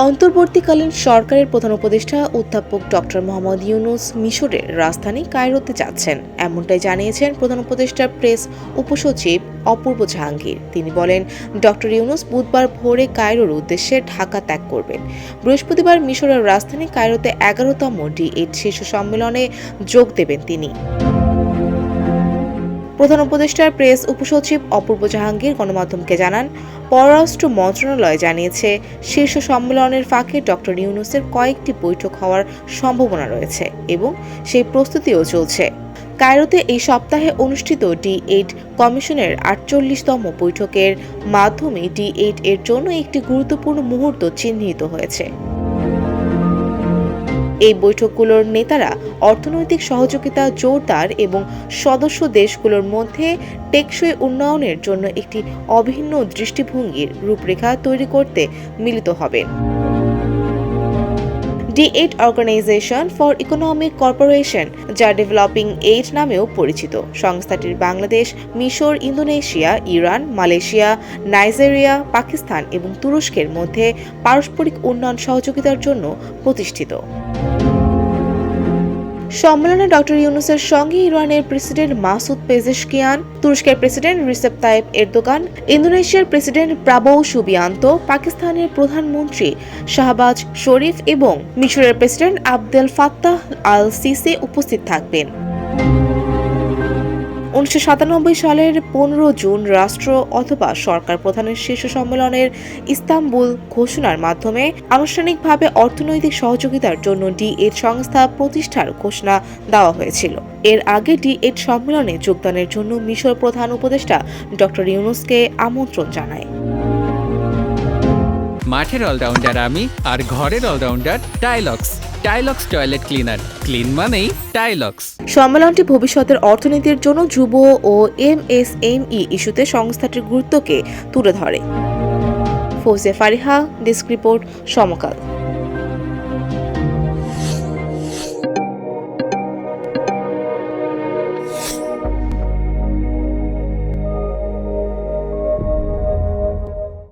অন্তর্বর্তীকালীন সরকারের প্রধান উপদেষ্টা অধ্যাপক ডক্টর মোহাম্মদ ইউনূস মিশরের রাজধানী কায়রোতে যাচ্ছেন, এমনটাই জানিয়েছেন প্রধান উপদেষ্টার প্রেস উপসচিব অপূর্ব জাহাঙ্গীর। তিনি বলেন, ডক্টর ইউনূস বুধবার ভোরে কায়রোর উদ্দেশ্যে ঢাকা ত্যাগ করবেন। বৃহস্পতিবার মিশরের রাজধানী কায়রোতে 11তম D8 শীর্ষ সম্মেলনে যোগ দেবেন তিনি। প্রধান উপদেষ্টার প্রেস উপসচিব অপূর্ব জাহাঙ্গীর গণমাধ্যমকে জানান, পররাষ্ট্র মন্ত্রণালয় জানিয়েছে, শীর্ষ সম্মেলনের ফাঁকে ডক্টর ইউনূসের কয়েকটি বৈঠক হওয়ার সম্ভাবনা রয়েছে এবং সেই প্রস্তুতিও চলছে। কায়রোতে এই সপ্তাহে অনুষ্ঠিত D8 কমিশনের 48তম বৈঠকের মাধ্যমে D8 এর জন্য একটি গুরুত্বপূর্ণ মুহূর্ত চিহ্নিত হয়েছে। এই বৈঠকগুলোর নেতারা অর্থনৈতিক সহযোগিতা জোরদার এবং সদস্য দেশগুলোর মধ্যে টেকসই উন্নয়নের জন্য একটি অভিন্ন দৃষ্টিভঙ্গির রূপরেখা তৈরি করতে মিলিত হবেন। D8 organisation for economic corporation, যা ডেভেলপিং এইড নামেও পরিচিত, সংস্থাটির বাংলাদেশ, মিশর, Indonesia, Iran, Malaysia, Nigeria, Pakistan এবং তুরস্কের মধ্যে পারস্পরিক উন্নয়ন সহযোগিতার জন্য প্রতিষ্ঠিত। সম্মেলনে ডক্টর ইউনূসের সঙ্গে ইরানের প্রেসিডেন্ট মাসুদ পেজেশকিয়ান, তুরস্কের প্রেসিডেন্ট রিসেপ তাইপ এরদোগান, ইন্দোনেশিয়ার প্রেসিডেন্ট প্রাবোও সুবিয়ান্তো, পাকিস্তানের প্রধানমন্ত্রী শাহবাজ শরীফ এবং মিশরের president Abdel Fattah al CC উপস্থিত থাকবেন। 1997 সালের 15 জুন রাষ্ট্র অথবা সরকার প্রধানের শীর্ষ সম্মেলনের ইস্তাম্বুল ঘোষণার মাধ্যমে আনুষ্ঠানিকভাবে অর্থনৈতিক সহযোগিতার জন্য D8 সংস্থা প্রতিষ্ঠার ঘোষণা দেওয়া হয়েছিল। এর আগে D8 সম্মেলনে যোগদানের জন্য মিশর প্রধান উপদেষ্টা ডক্টর ইউনূসকে আমন্ত্রণ জানায়। মাঠের অলরাউন্ডার আমি, আর ঘরের allrounder Tilex. Tilex toilet cleaner, clean মানেই টাইলক্স। সম্মেলনটি ভবিষ্যতের অর্থনীতির জন্য যুব ও MSME ইস্যুতে সংস্থাটির গুরুত্বকে তুলে ধরে। ফৌজিয়া ফারিহা, ডেস্ক রিপোর্ট, সমকাল।